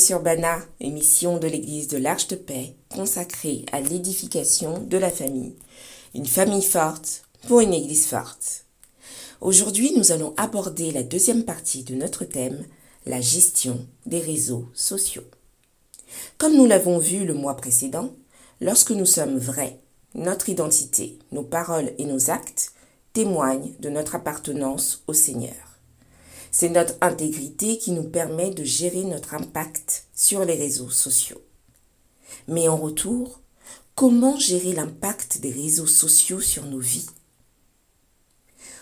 Sagesse Urbana, émission de l'Église de l'Arche de Paix, consacrée à l'édification de la famille. Une famille forte pour une Église forte. Aujourd'hui, nous allons aborder la deuxième partie de notre thème, la gestion des réseaux sociaux. Comme nous l'avons vu le mois précédent, lorsque nous sommes vrais, notre identité, nos paroles et nos actes témoignent de notre appartenance au Seigneur. C'est notre intégrité qui nous permet de gérer notre impact sur les réseaux sociaux. Mais en retour, comment gérer l'impact des réseaux sociaux sur nos vies?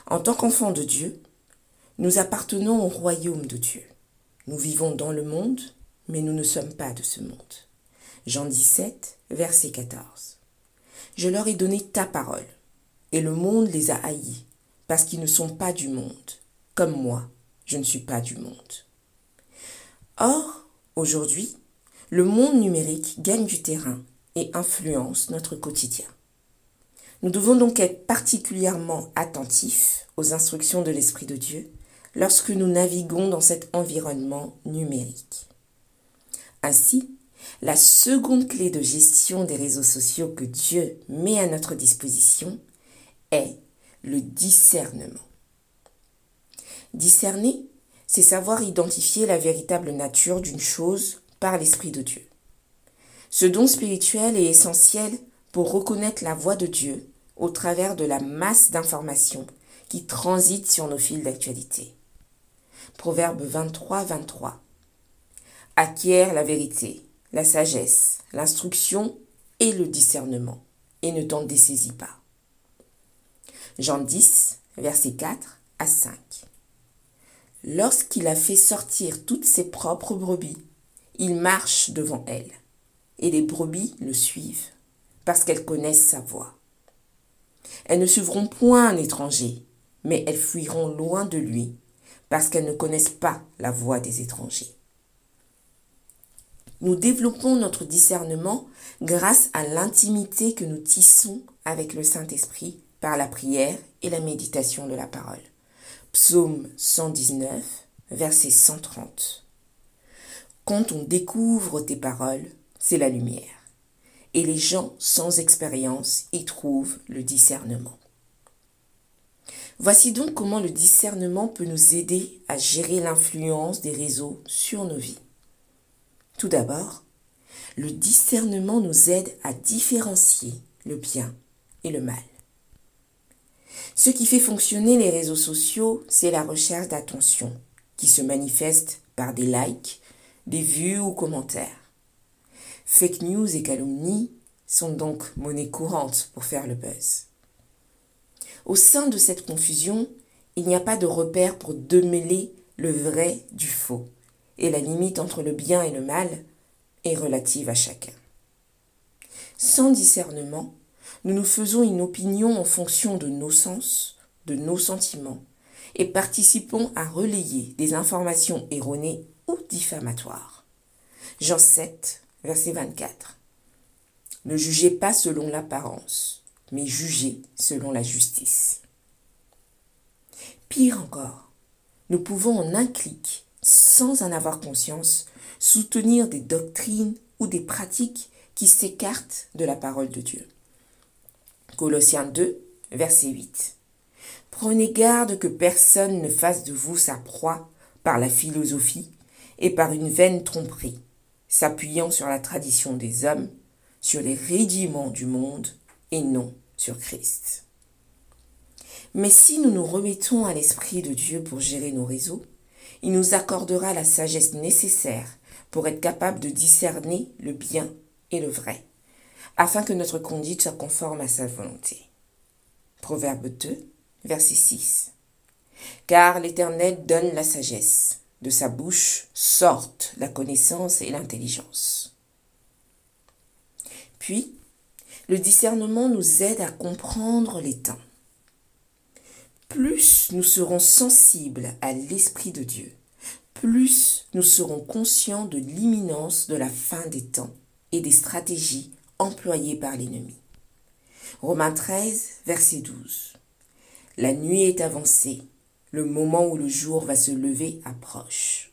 En tant qu'enfants de Dieu, nous appartenons au royaume de Dieu. Nous vivons dans le monde, mais nous ne sommes pas de ce monde. Jean 17, verset 14. Je leur ai donné ta parole, et le monde les a haïs, parce qu'ils ne sont pas du monde, comme moi. Je ne suis pas du monde. Or, aujourd'hui, le monde numérique gagne du terrain et influence notre quotidien. Nous devons donc être particulièrement attentifs aux instructions de l'Esprit de Dieu lorsque nous naviguons dans cet environnement numérique. Ainsi, la seconde clé de gestion des réseaux sociaux que Dieu met à notre disposition est le discernement. Discerner, c'est savoir identifier la véritable nature d'une chose par l'Esprit de Dieu. Ce don spirituel est essentiel pour reconnaître la voix de Dieu au travers de la masse d'informations qui transitent sur nos fils d'actualité. Proverbe 23, 23. Acquiert la vérité, la sagesse, l'instruction et le discernement, et ne t'en dessaisis pas. Jean 10, versets 4 à 5. Lorsqu'il a fait sortir toutes ses propres brebis, il marche devant elles, et les brebis le suivent, parce qu'elles connaissent sa voix. Elles ne suivront point un étranger, mais elles fuiront loin de lui, parce qu'elles ne connaissent pas la voix des étrangers. Nous développons notre discernement grâce à l'intimité que nous tissons avec le Saint-Esprit par la prière et la méditation de la parole. Psaume 119, verset 130. Quand on découvre tes paroles, c'est la lumière. Et les gens sans expérience y trouvent le discernement. Voici donc comment le discernement peut nous aider à gérer l'influence des réseaux sur nos vies. Tout d'abord, le discernement nous aide à différencier le bien et le mal. Ce qui fait fonctionner les réseaux sociaux, c'est la recherche d'attention, qui se manifeste par des likes, des vues ou commentaires. Fake news et calomnies sont donc monnaie courante pour faire le buzz. Au sein de cette confusion, il n'y a pas de repère pour démêler le vrai du faux, et la limite entre le bien et le mal est relative à chacun. Sans discernement, nous nous faisons une opinion en fonction de nos sens, de nos sentiments, et participons à relayer des informations erronées ou diffamatoires. Jean 7, verset 24. Ne jugez pas selon l'apparence, mais jugez selon la justice. Pire encore, nous pouvons en un clic, sans en avoir conscience, soutenir des doctrines ou des pratiques qui s'écartent de la parole de Dieu. Colossiens 2, verset 8. Prenez garde que personne ne fasse de vous sa proie par la philosophie et par une vaine tromperie, s'appuyant sur la tradition des hommes, sur les rudiments du monde et non sur Christ. Mais si nous nous remettons à l'Esprit de Dieu pour gérer nos réseaux, il nous accordera la sagesse nécessaire pour être capable de discerner le bien et le vrai, afin que notre conduite soit conforme à sa volonté. Proverbe 2, verset 6. Car l'Éternel donne la sagesse, de sa bouche sortent la connaissance et l'intelligence. Puis, le discernement nous aide à comprendre les temps. Plus nous serons sensibles à l'Esprit de Dieu, plus nous serons conscients de l'imminence de la fin des temps et des stratégies employées par l'ennemi. Romains 13, verset 12. La nuit est avancée, le moment où le jour va se lever approche.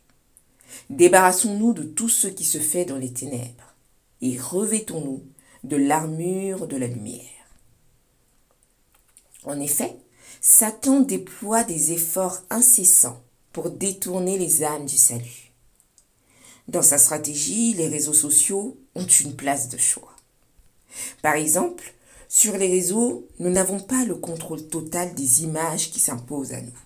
Débarrassons-nous de tout ce qui se fait dans les ténèbres et revêtons-nous de l'armure de la lumière. En effet, Satan déploie des efforts incessants pour détourner les âmes du salut. Dans sa stratégie, les réseaux sociaux ont une place de choix. Par exemple, sur les réseaux, nous n'avons pas le contrôle total des images qui s'imposent à nous.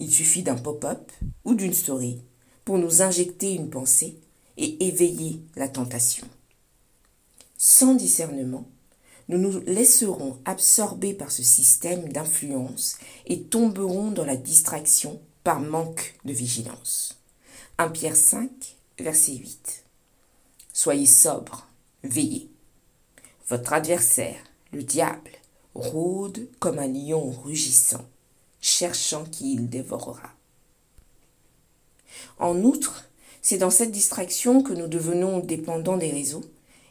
Il suffit d'un pop-up ou d'une story pour nous injecter une pensée et éveiller la tentation. Sans discernement, nous nous laisserons absorber par ce système d'influence et tomberons dans la distraction par manque de vigilance. 1 Pierre 5, verset 8. Soyez sobres, veillez. Votre adversaire, le diable, rôde comme un lion rugissant, cherchant qui il dévorera. En outre, c'est dans cette distraction que nous devenons dépendants des réseaux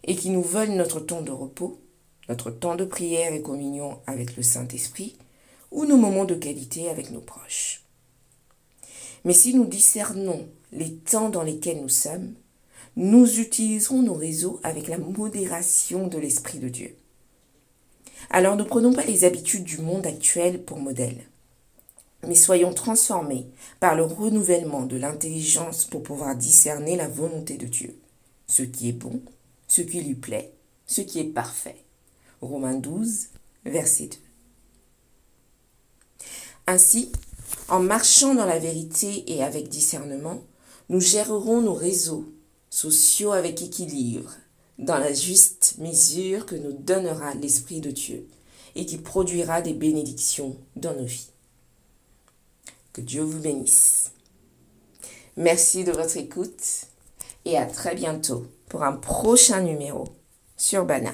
et qui nous volent notre temps de repos, notre temps de prière et communion avec le Saint-Esprit ou nos moments de qualité avec nos proches. Mais si nous discernons les temps dans lesquels nous sommes, nous utiliserons nos réseaux avec la modération de l'Esprit de Dieu. Alors ne prenons pas les habitudes du monde actuel pour modèle, mais soyons transformés par le renouvellement de l'intelligence pour pouvoir discerner la volonté de Dieu, ce qui est bon, ce qui lui plaît, ce qui est parfait. Romains 12, verset 2. Ainsi, en marchant dans la vérité et avec discernement, nous gérerons nos réseaux sociaux avec équilibre, dans la juste mesure que nous donnera l'Esprit de Dieu et qui produira des bénédictions dans nos vies. Que Dieu vous bénisse. Merci de votre écoute et à très bientôt pour un prochain numéro sur Bana.